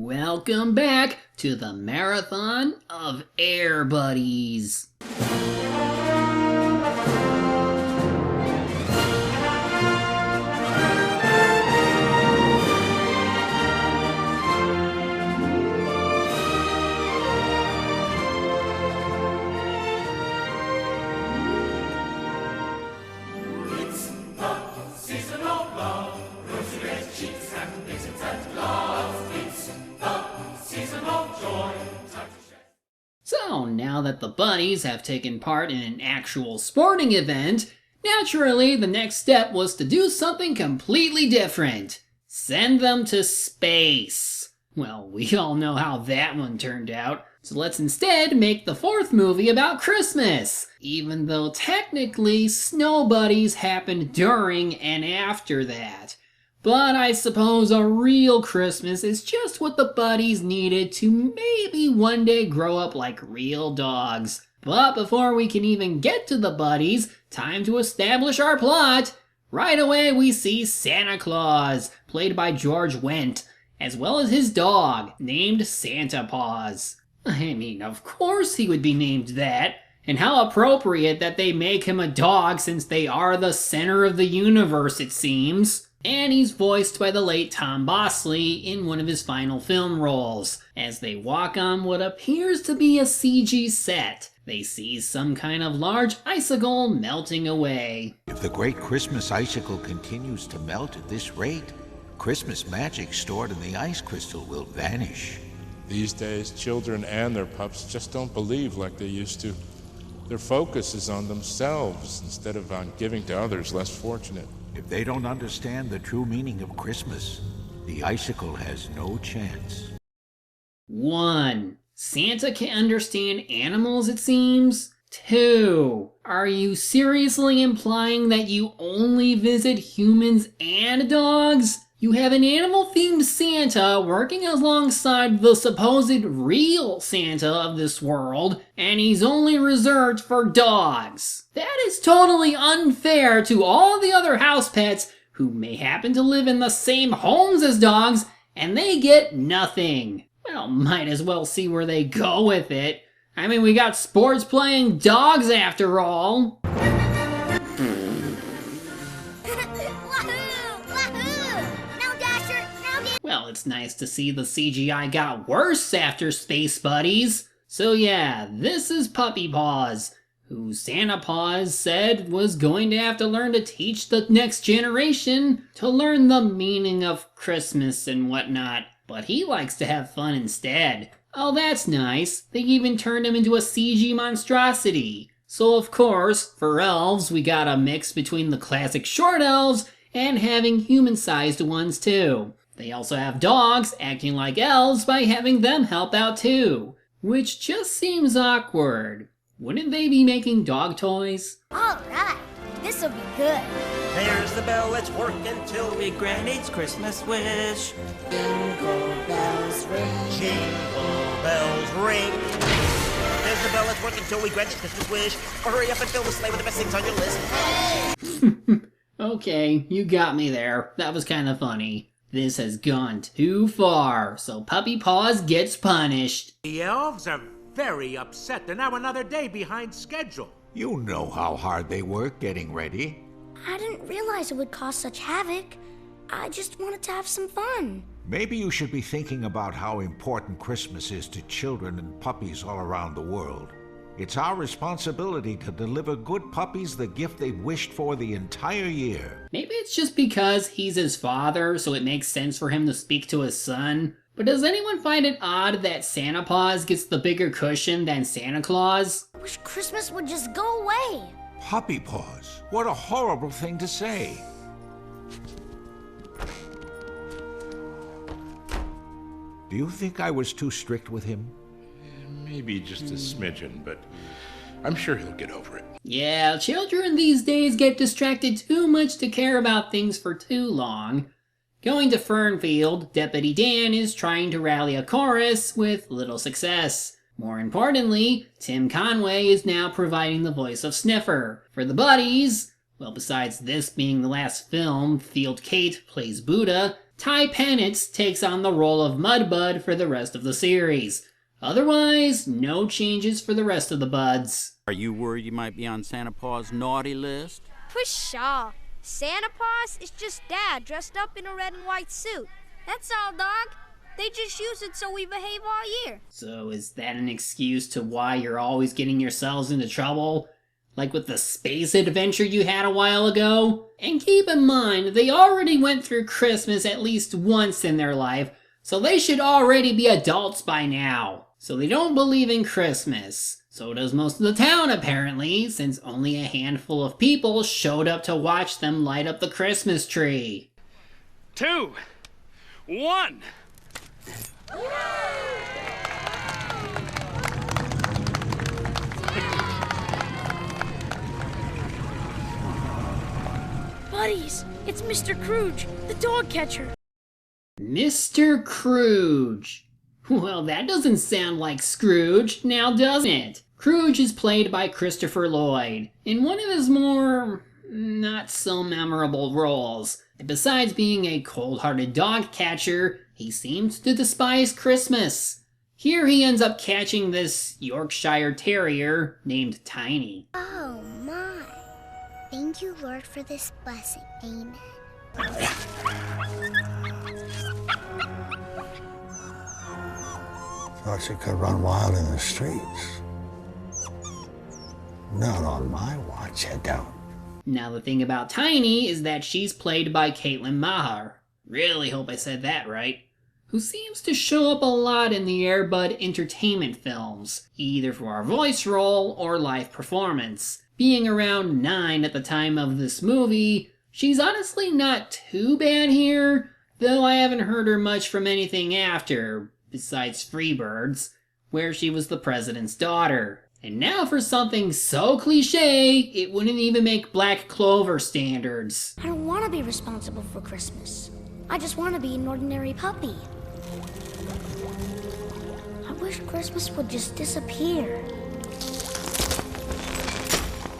Welcome back to the Marathon of Air Buddies. So, now that the bunnies have taken part in an actual sporting event, naturally the next step was to do something completely different. Send them to space. Well, we all know how that one turned out, so let's instead make the fourth movie about Christmas, even though technically Snow Buddies happened during and after that. But I suppose a real Christmas is just what the buddies needed to maybe one day grow up like real dogs. But before we can even get to the buddies, time to establish our plot. Right away we see Santa Claus, played by George Wendt, as well as his dog, named Santa Paws. I mean, of course he would be named that, and how appropriate that they make him a dog since they are the center of the universe, it seems. And he's voiced by the late Tom Bosley in one of his final film roles. As they walk on what appears to be a CG set, they see some kind of large icicle melting away. If the great Christmas icicle continues to melt at this rate, Christmas magic stored in the ice crystal will vanish. These days, children and their pups just don't believe like they used to. Their focus is on themselves instead of on giving to others less fortunate. If they don't understand the true meaning of Christmas, the icicle has no chance. 1. Santa can understand animals, it seems. 2. Are you seriously implying that you only visit humans and dogs? You have an animal-themed Santa working alongside the supposed real Santa of this world, and he's only reserved for dogs. That is totally unfair to all the other house pets who may happen to live in the same homes as dogs, and they get nothing. Well, might as well see where they go with it. I mean, we got sports playing dogs after all. Well, it's nice to see the CGI got worse after Space Buddies. So yeah, this is Puppy Paws, who Santa Paws said was going to have to learn to teach the next generation to learn the meaning of Christmas and whatnot. But he likes to have fun instead. Oh, that's nice. They even turned him into a CG monstrosity. So of course, for elves, we got a mix between the classic short elves and having human-sized ones too. They also have dogs acting like elves by having them help out too, which just seems awkward. Wouldn't they be making dog toys? Alright, this'll be good. There's the bell, let's work until we grant each Christmas wish. Jingle bells ring. Jingle bells ring. There's the bell, let's work until we grant each Christmas wish. Or hurry up and fill the sleigh with the best things on your list. Hey! Okay, you got me there. That was kind of funny. This has gone too far, so Puppy Paws gets punished. The elves are very upset. They're now another day behind schedule. You know how hard they work getting ready. I didn't realize it would cause such havoc. I just wanted to have some fun. Maybe you should be thinking about how important Christmas is to children and puppies all around the world. It's our responsibility to deliver good puppies the gift they've wished for the entire year. Maybe it's just because he's his father, so it makes sense for him to speak to his son. But does anyone find it odd that Santa Paws gets the bigger cushion than Santa Claus? I wish Christmas would just go away. Puppy Paws, what a horrible thing to say. Do you think I was too strict with him? Maybe just a smidgen, but I'm sure he'll get over it. Yeah, children these days get distracted too much to care about things for too long. Going to Fernfield, Deputy Dan is trying to rally a chorus with little success. More importantly, Tim Conway is now providing the voice of Sniffer. For the buddies, well, besides this being the last film, Field Kate plays Buddha, Ty Pennitz takes on the role of Mudbud for the rest of the series. Otherwise, no changes for the rest of the buds. Are you worried you might be on Santa Paws' naughty list? Pshaw. Santa Paws is just Dad dressed up in a red and white suit. That's all, dog. They just use it so we behave all year. So is that an excuse to why you're always getting yourselves into trouble? Like with the space adventure you had a while ago? And keep in mind, they already went through Christmas at least once in their life, so they should already be adults by now. So they don't believe in Christmas. So does most of the town apparently, since only a handful of people showed up to watch them light up the Christmas tree. 2, 1. Buddies, it's Mr. Cruge, the dog catcher. Mr. Cruge. Well, that doesn't sound like Scrooge, now doesn't it? Cruge is played by Christopher Lloyd, in one of his more not so memorable roles. And besides being a cold-hearted dog catcher, he seems to despise Christmas. Here he ends up catching this Yorkshire Terrier named Tiny. Oh my. Thank you, Lord, for this blessing. Amen. Thought you could run wild in the streets. Not on my watch, you don't. Now the thing about Tiny is that she's played by Kaitlyn Maher. Really hope I said that right. Who seems to show up a lot in the Air Bud entertainment films, either for our voice role or live performance. Being around 9 at the time of this movie, she's honestly not too bad here, though I haven't heard her much from anything after, besides Freebirds, where she was the president's daughter. And now for something so cliche, it wouldn't even make Black Clover standards. I don't want to be responsible for Christmas. I just want to be an ordinary puppy. I wish Christmas would just disappear.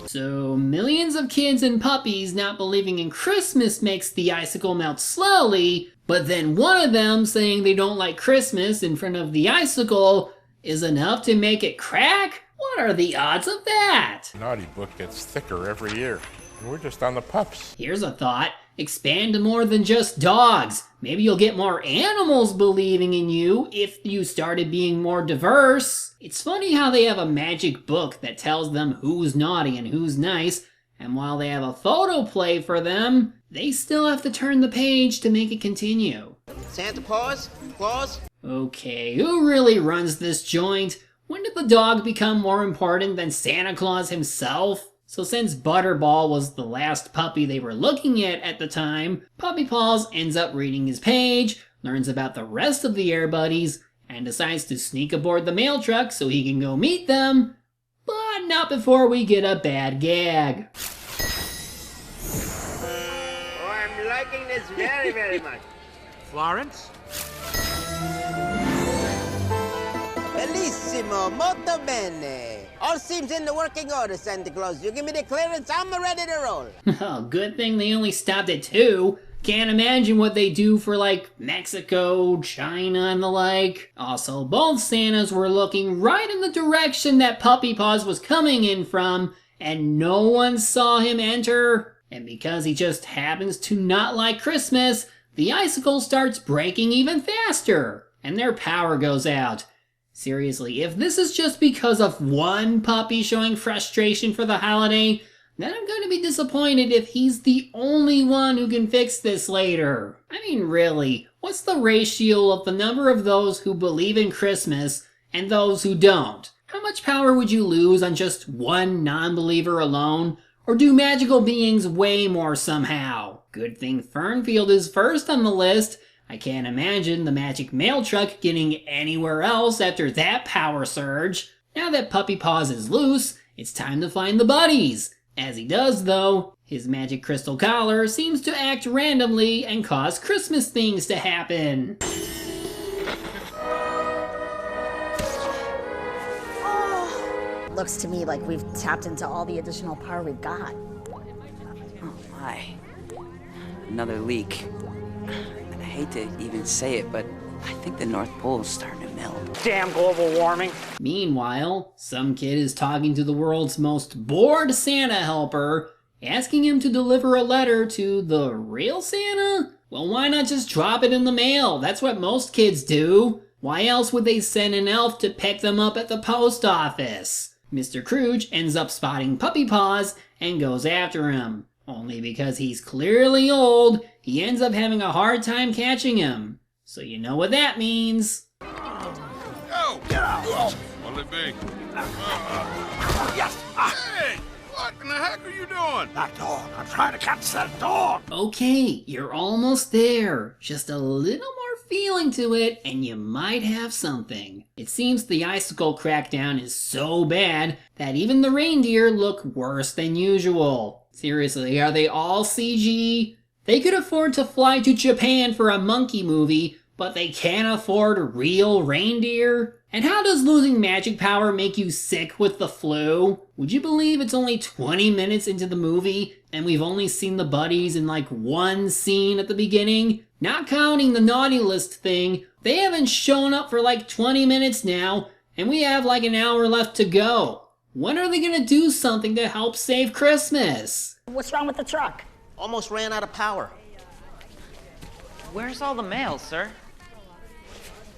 So millions of kids and puppies not believing in Christmas makes the icicle melt slowly, but then one of them saying they don't like Christmas in front of the icicle is enough to make it crack? What are the odds of that? Naughty book gets thicker every year. And we're just on the pups. Here's a thought. Expand to more than just dogs. Maybe you'll get more animals believing in you if you started being more diverse. It's funny how they have a magic book that tells them who's naughty and who's nice, and while they have a photo play for them, they still have to turn the page to make it continue. Santa Paws? Claus? Okay, who really runs this joint? When did the dog become more important than Santa Claus himself? So since Butterball was the last puppy they were looking at the time, Puppy Paws ends up reading his page, learns about the rest of the Air Buddies, and decides to sneak aboard the mail truck so he can go meet them, but not before we get a bad gag. Oh, I'm liking this very, very much. Florence? Bellissimo, molto bene. All seems in the working order, Santa Claus. You give me the clearance, I'm ready to roll. Oh, good thing they only stopped at 2. Can't imagine what they do for, like, Mexico, China, and the like. Also, both Santas were looking right in the direction that Puppy Paws was coming in from, and no one saw him enter. And because he just happens to not like Christmas, the icicle starts breaking even faster, and their power goes out. Seriously, if this is just because of one puppy showing frustration for the holiday, then I'm going to be disappointed if he's the only one who can fix this later. I mean, really, what's the ratio of the number of those who believe in Christmas and those who don't? How much power would you lose on just one non-believer alone? Or do magical beings weigh more somehow? Good thing Fernfield is first on the list. I can't imagine the magic mail truck getting anywhere else after that power surge. Now that Puppy Paws is loose, it's time to find the buddies. As he does, though, his magic crystal collar seems to act randomly and cause Christmas things to happen. Looks to me like we've tapped into all the additional power we've got. Oh my. Another leak. hate to even say it, but I think the North Pole is starting to melt. Damn global warming. Meanwhile, some kid is talking to the world's most bored Santa helper, asking him to deliver a letter to the real Santa? Well, why not just drop it in the mail? That's what most kids do. Why else would they send an elf to pick them up at the post office? Mr. Cruge ends up spotting Puppy Paws and goes after him. Only because he's clearly old, he ends up having a hard time catching him. So you know what that means. Yo! Get out! What'll it be? Yes! Hey! What in the heck are you doing? That dog! I'm trying to catch that dog! Okay, you're almost there. Just a little more feeling to it, and you might have something. It seems the icicle crackdown is so bad that even the reindeer look worse than usual. Seriously, are they all CG? They could afford to fly to Japan for a monkey movie, but they can't afford real reindeer? And how does losing magic power make you sick with the flu? Would you believe it's only 20 minutes into the movie and we've only seen the buddies in like one scene at the beginning? Not counting the naughty list thing, they haven't shown up for like 20 minutes now and we have like an hour left to go. When are they gonna do something to help save Christmas? What's wrong with the truck? Almost ran out of power. Where's all the mail, sir?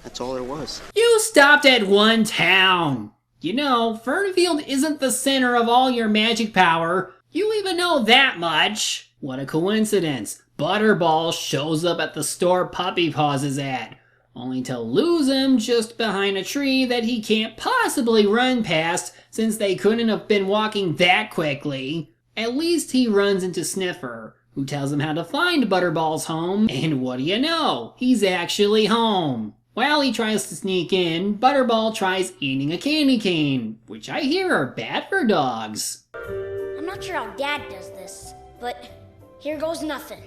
That's all there was. You stopped at one town. You know, Fernfield isn't the center of all your magic power. You even know that much. What a coincidence. Butterball shows up at the store Puppy Paws is at, only to lose him just behind a tree that he can't possibly run past since they couldn't have been walking that quickly. At least he runs into Sniffer, who tells him how to find Butterball's home, and what do you know? He's actually home. While he tries to sneak in, Butterball tries eating a candy cane, which I hear are bad for dogs. I'm not sure how Dad does this, but here goes nothing.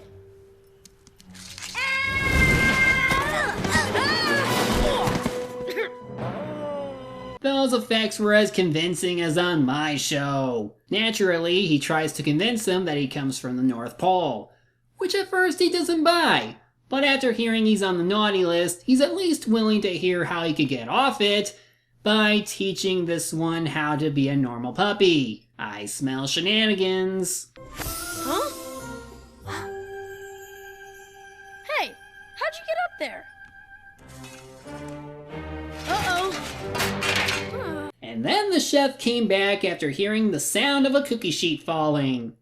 Those effects were as convincing as on my show. Naturally, he tries to convince them that he comes from the North Pole, which at first he doesn't buy. But after hearing he's on the naughty list, he's at least willing to hear how he could get off it by teaching this one how to be a normal puppy. I smell shenanigans. Huh? Hey, how'd you get up there? Uh-oh. And then the chef came back after hearing the sound of a cookie sheet falling.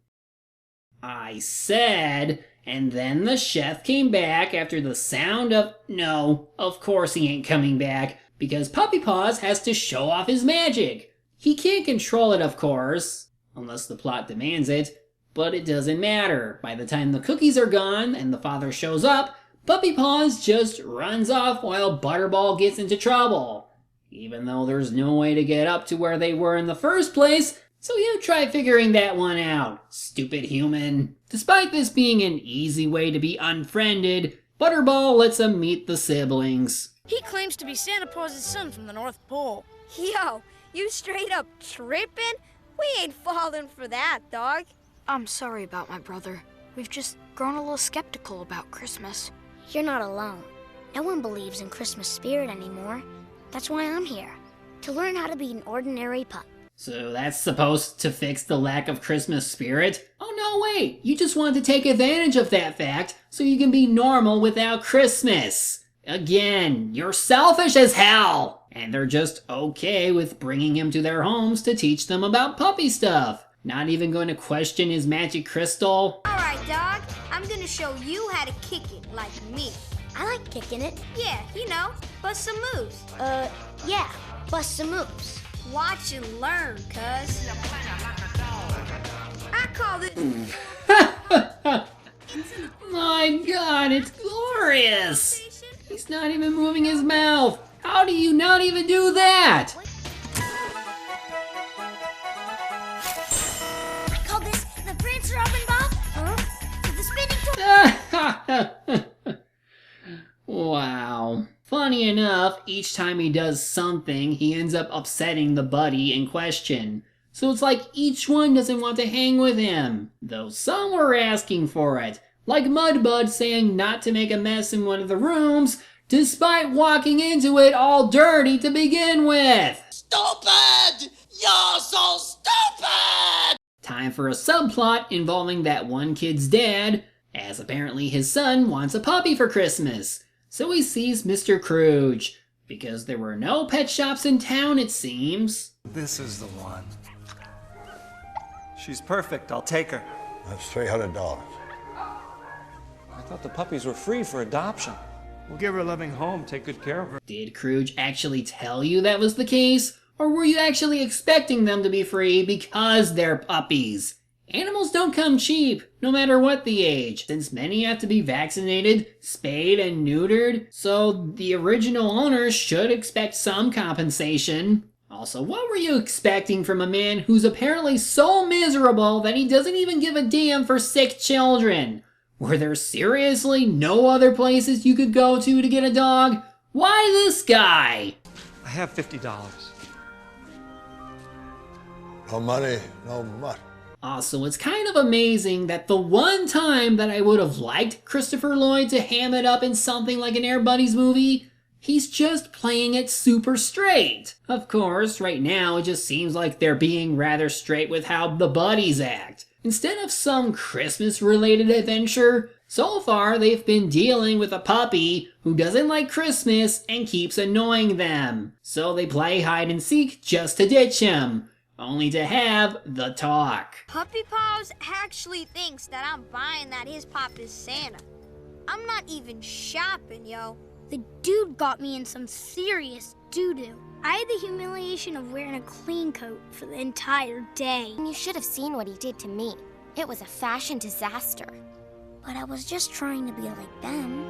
I said... And then the chef came back after the sound of... No, of course he ain't coming back, because Puppy Paws has to show off his magic. He can't control it, of course, unless the plot demands it, but it doesn't matter. By the time the cookies are gone and the father shows up, Puppy Paws just runs off while Butterball gets into trouble. Even though there's no way to get up to where they were in the first place, so you try figuring that one out, stupid human. Despite this being an easy way to be unfriended, Butterball lets him meet the siblings. He claims to be Santa Paws' son from the North Pole. Yo, you straight up tripping? We ain't falling for that, dog. I'm sorry about my brother. We've just grown a little skeptical about Christmas. You're not alone. No one believes in Christmas spirit anymore. That's why I'm here, to learn how to be an ordinary pup. So that's supposed to fix the lack of Christmas spirit? Oh no, wait! You just want to take advantage of that fact so you can be normal without Christmas. Again, you're selfish as hell! And they're just okay with bringing him to their homes to teach them about puppy stuff. Not even going to question his magic crystal. Alright, dog. I'm gonna show you how to kick it like me. I like kicking it. Yeah, you know, bust some moves. Yeah, bust some moves. Watch and learn, cuz. I call this... My god, it's glorious! He's not even moving his mouth! How do you not even do that? I call this the Prince Robin Bob, the spinning top. Wow. Funny enough, each time he does something, he ends up upsetting the buddy in question. So it's like each one doesn't want to hang with him. Though some were asking for it. like Mudbud saying not to make a mess in one of the rooms, despite walking into it all dirty to begin with. Stupid! You're so stupid! Time for a subplot involving that one kid's dad, as apparently his son wants a puppy for Christmas. So he sees Mr. Cruge, because there were no pet shops in town, it seems. This is the one. She's perfect. I'll take her. That's $300. I thought the puppies were free for adoption. We'll give her a loving home, take good care of her. Did Cruge actually tell you that was the case? Or were you actually expecting them to be free because they're puppies? Animals don't come cheap, no matter what the age, since many have to be vaccinated, spayed, and neutered, so the original owners should expect some compensation. Also, what were you expecting from a man who's apparently so miserable that he doesn't even give a damn for sick children? Were there seriously no other places you could go to get a dog? Why this guy? I have $50. No money, no mutt. Also, it's kind of amazing that the one time that I would have liked Christopher Lloyd to ham it up in something like an Air Buddies movie, he's just playing it super straight. Of course, right now it just seems like they're being rather straight with how the buddies act. Instead of some Christmas-related adventure, so far they've been dealing with a puppy who doesn't like Christmas and keeps annoying them. So they play hide and seek just to ditch him, only to have the talk. Puppy Paws actually thinks that I'm buying that his pop is Santa. I'm not even shopping, yo. The dude got me in some serious doo-doo. I had the humiliation of wearing a clean coat for the entire day. You should have seen what he did to me. It was a fashion disaster. But I was just trying to be like them.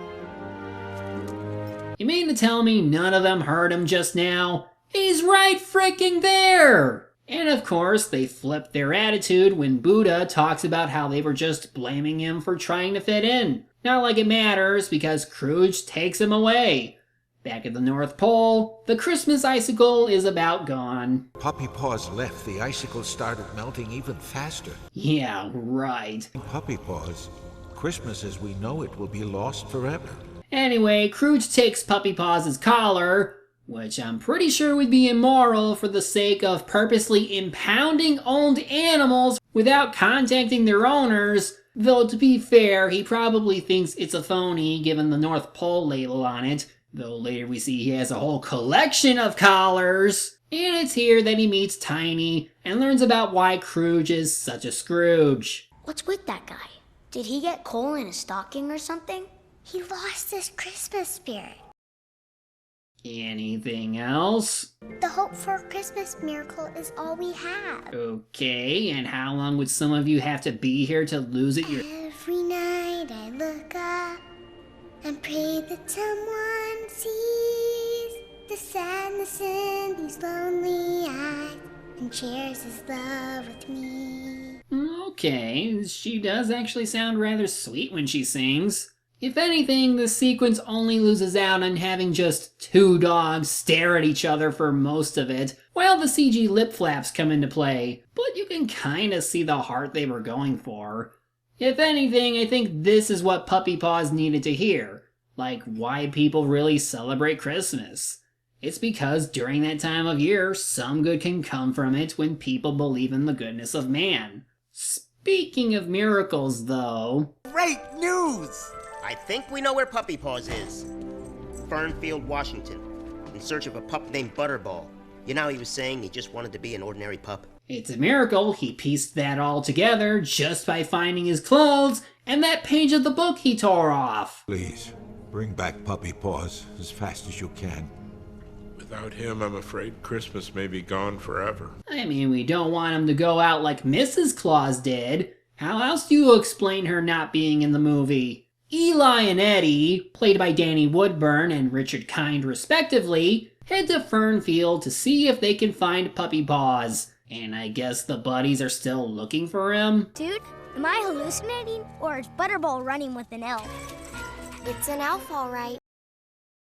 You mean to tell me none of them heard him just now? He's right freaking there! And of course, they flip their attitude when Buddha talks about how they were just blaming him for trying to fit in. Not like it matters, because Cruge takes him away. Back at the North Pole, the Christmas icicle is about gone. Puppy Paws left, the icicle started melting even faster. Yeah, right. Puppy Paws, Christmas as we know it will be lost forever. Anyway, Cruge takes Puppy Paws' collar, which I'm pretty sure would be immoral for the sake of purposely impounding owned animals without contacting their owners, though to be fair, he probably thinks it's a phony given the North Pole label on it, though later we see he has a whole collection of collars. And it's here that he meets Tiny and learns about why Cruge is such a Scrooge. What's with that guy? Did he get coal in his stocking or something? He lost his Christmas spirit. Anything else? The hope for a Christmas miracle is all we have. Okay, and how long would some of you have to be here to lose it? Every night I look up and pray that someone sees the sadness in these lonely eyes and shares his love with me. Okay, she does actually sound rather sweet when she sings. If anything, the sequence only loses out on having just two dogs stare at each other for most of it, while the CG lip flaps come into play, but you can kinda see the heart they were going for. If anything, I think this is what Puppy Paws needed to hear, like why people really celebrate Christmas. It's because during that time of year, some good can come from it when people believe in the goodness of man. Speaking of miracles, though... Great news! I think we know where Puppy Paws is. Fernfield, Washington, in search of a pup named Butterball. You know, he was saying he just wanted to be an ordinary pup. It's a miracle he pieced that all together just by finding his clothes and that page of the book he tore off. Please, bring back Puppy Paws as fast as you can. Without him, I'm afraid Christmas may be gone forever. I mean, we don't want him to go out like Mrs. Claus did. How else do you explain her not being in the movie? Eli and Eddie, played by Danny Woodburn and Richard Kind respectively, head to Fernfield to see if they can find Puppy Paws. And I guess the buddies are still looking for him? Dude, am I hallucinating, or is Butterball running with an elf? It's an elf, all right.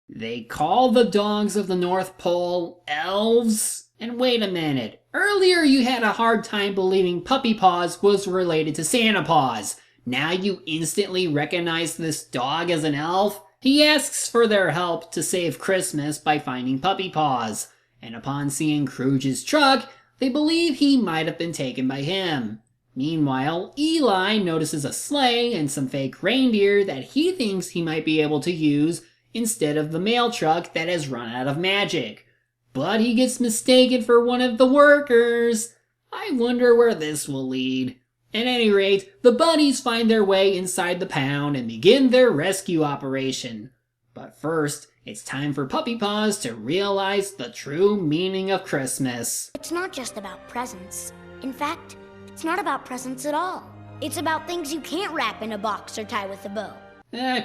They call the dogs of the North Pole elves? And wait a minute, earlier you had a hard time believing Puppy Paws was related to Santa Paws. Now you instantly recognize this dog as an elf? He asks for their help to save Christmas by finding Puppy Paws, and upon seeing Cruge's truck, they believe he might have been taken by him. Meanwhile, Eli notices a sleigh and some fake reindeer that he thinks he might be able to use instead of the mail truck that has run out of magic. But he gets mistaken for one of the workers. I wonder where this will lead. At any rate, the bunnies find their way inside the pound and begin their rescue operation. But first, it's time for Puppy Paws to realize the true meaning of Christmas. It's not just about presents. In fact, it's not about presents at all. It's about things you can't wrap in a box or tie with a bow.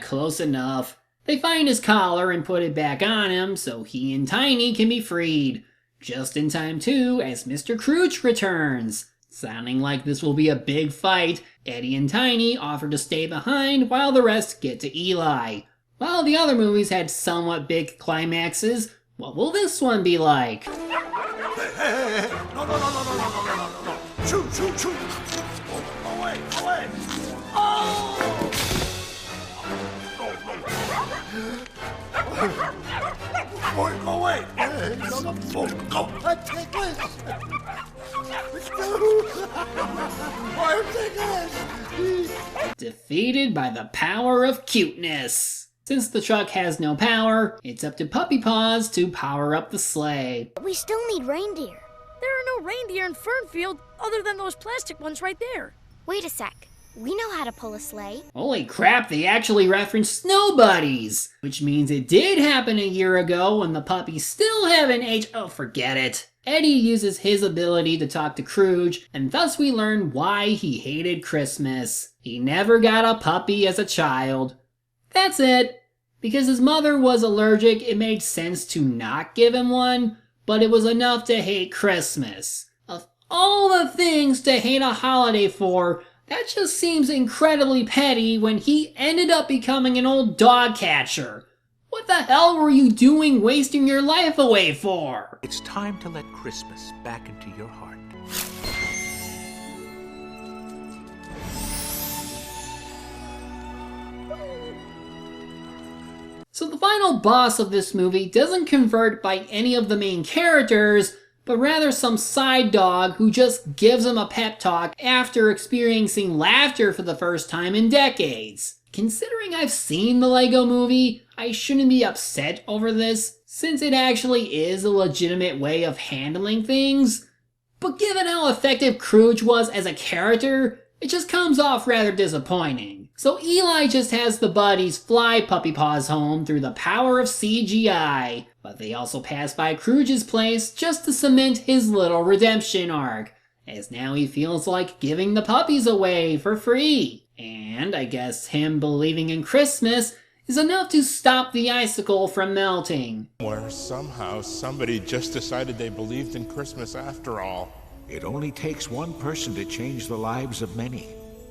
Close enough. They find his collar and put it back on him so he and Tiny can be freed. Just in time too, as Mr. Cruge returns. Sounding like this will be a big fight, Eddie and Tiny offer to stay behind while the rest get to Eli. While the other movies had somewhat big climaxes, what will this one be like? Hey, no. Shoot. Away. Oh! No. Go away. Go. Take this. Why take this? Defeated by the power of cuteness. Since the truck has no power, it's up to Puppy Paws to power up the sleigh. But we still need reindeer. There are no reindeer in Fernfield other than those plastic ones right there. Wait a sec. We know how to pull a sleigh. Holy crap, they actually referenced snow buddies! Which means it did happen a year ago when the puppies still haven't aged. Oh, forget it. Eddie uses his ability to talk to Cruge, and thus we learn why he hated Christmas. He never got a puppy as a child. That's it. Because his mother was allergic, it made sense to not give him one, but it was enough to hate Christmas. Of all the things to hate a holiday for, that just seems incredibly petty when he ended up becoming an old dog catcher. What the hell were you doing wasting your life away for? It's time to let Christmas back into your heart. So the final boss of this movie doesn't convert by any of the main characters, but rather some side dog who just gives him a pep talk after experiencing laughter for the first time in decades. Considering I've seen the Lego movie, I shouldn't be upset over this, since it actually is a legitimate way of handling things. But given how effective Cruge was as a character, it just comes off rather disappointing. So Eli just has the buddies fly Puppy Paws home through the power of CGI, but they also pass by Cruge's place just to cement his little redemption arc, as now he feels like giving the puppies away for free. And I guess him believing in Christmas is enough to stop the icicle from melting. Where somehow somebody just decided they believed in Christmas after all. It only takes one person to change the lives of many.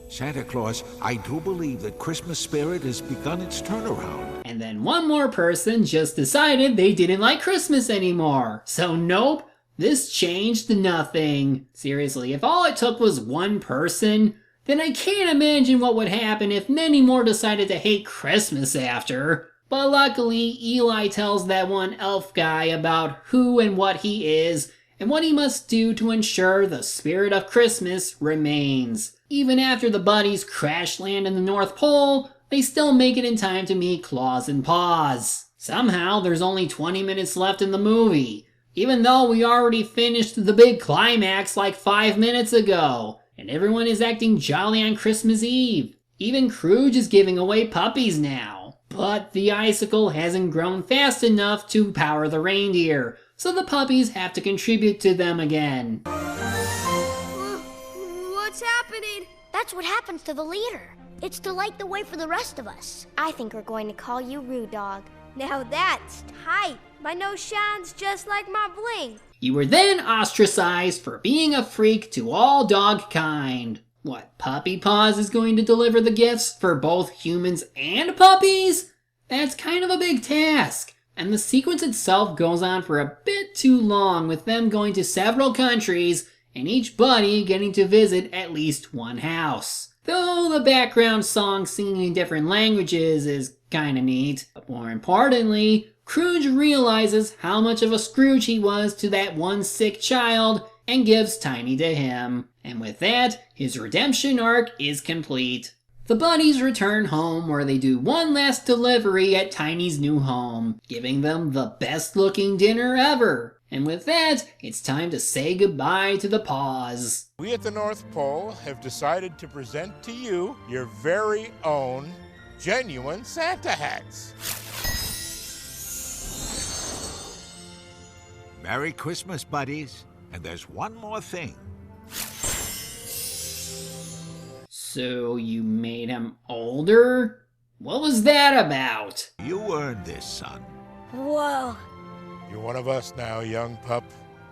Santa Claus, I do believe that Christmas spirit has begun its turnaround. And then one more person just decided they didn't like Christmas anymore. So nope, this changed nothing. Seriously, if all it took was one person, then I can't imagine what would happen if many more decided to hate Christmas after. But luckily, Eli tells that one elf guy about who and what he is, and what he must do to ensure the spirit of Christmas remains. Even after the buddies crash land in the North Pole, they still make it in time to meet Claus and Paws. Somehow, there's only 20 minutes left in the movie, even though we already finished the big climax like 5 minutes ago, and everyone is acting jolly on Christmas Eve. Even Cruge is giving away puppies now. But the icicle hasn't grown fast enough to power the reindeer, so the puppies have to contribute to them again. What's happening? That's what happens to the leader. It's to light the way for the rest of us. I think we're going to call you Rude Dog. Now that's tight. My nose shines just like my bling. You were then ostracized for being a freak to all dog kind. What, Puppy Paws is going to deliver the gifts for both humans and puppies? That's kind of a big task. And the sequence itself goes on for a bit too long, with them going to several countries and each buddy getting to visit at least one house. though the background song singing in different languages is kinda neat. But more importantly, Cruge realizes how much of a Scrooge he was to that one sick child and gives Tiny to him. And with that, his redemption arc is complete. The buddies return home where they do one last delivery at Tiny's new home, giving them the best looking dinner ever. And with that, it's time to say goodbye to the Paws. We at the North Pole have decided to present to you your very own genuine Santa hats. Merry Christmas, buddies. And there's one more thing. So you made him older? What was that about? You earned this, son. Whoa. You're one of us now, young pup.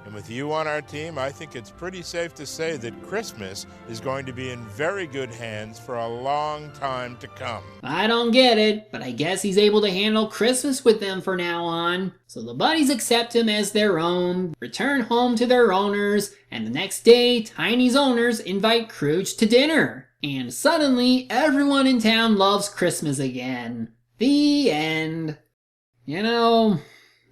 And with you on our team, I think it's pretty safe to say that Christmas is going to be in very good hands for a long time to come. I don't get it, but I guess he's able to handle Christmas with them from now on. So the buddies accept him as their own, return home to their owners, and the next day, Tiny's owners invite Cruge to dinner. And suddenly, everyone in town loves Christmas again. The end. You know,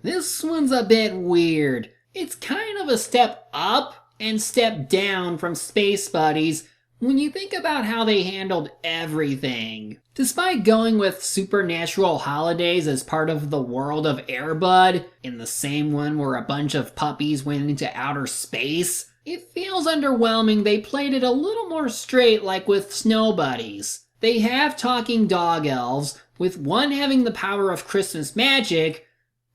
this one's a bit weird. It's kind of a step up and step down from Space Buddies when you think about how they handled everything. Despite going with supernatural holidays as part of the world of Air Bud, in the same one where a bunch of puppies went into outer space, it feels underwhelming they played it a little more straight like with Snow Buddies. They have talking dog elves, with one having the power of Christmas magic,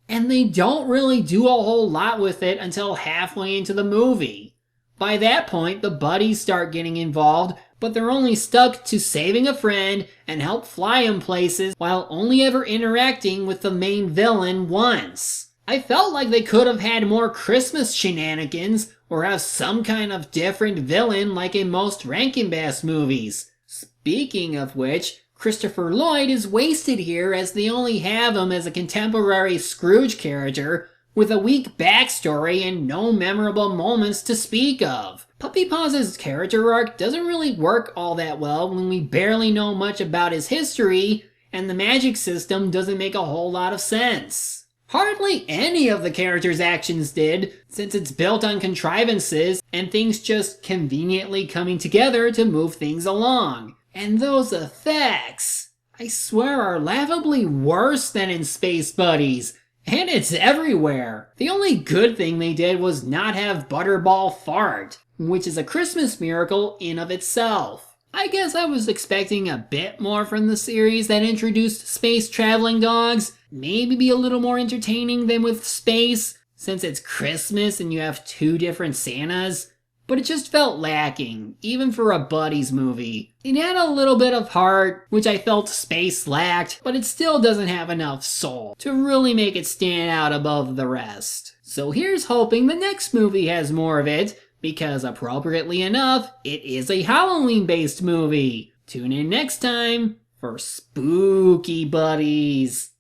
and they don't really do a whole lot with it until halfway into the movie. By that point, the buddies start getting involved, but they're only stuck to saving a friend and help fly him places while only ever interacting with the main villain once. I felt like they could have had more Christmas shenanigans or have some kind of different villain like in most Rankin Bass movies. Speaking of which, Christopher Lloyd is wasted here as they only have him as a contemporary Scrooge character with a weak backstory and no memorable moments to speak of. Puppy Paws' character arc doesn't really work all that well when we barely know much about his history and the magic system doesn't make a whole lot of sense. Hardly any of the characters' actions did, since it's built on contrivances and things just conveniently coming together to move things along. And those effects, I swear, are laughably worse than in Space Buddies. And it's everywhere. The only good thing they did was not have Butterball fart, which is a Christmas miracle in of itself. I guess I was expecting a bit more from the series that introduced space traveling dogs. Maybe be a little more entertaining than with Space, since it's Christmas and you have two different Santas. But it just felt lacking, even for a Buddies movie. It had a little bit of heart, which I felt Space lacked, but it still doesn't have enough soul to really make it stand out above the rest. So here's hoping the next movie has more of it, because appropriately enough, it is a Halloween-based movie. Tune in next time for Spooky Buddies.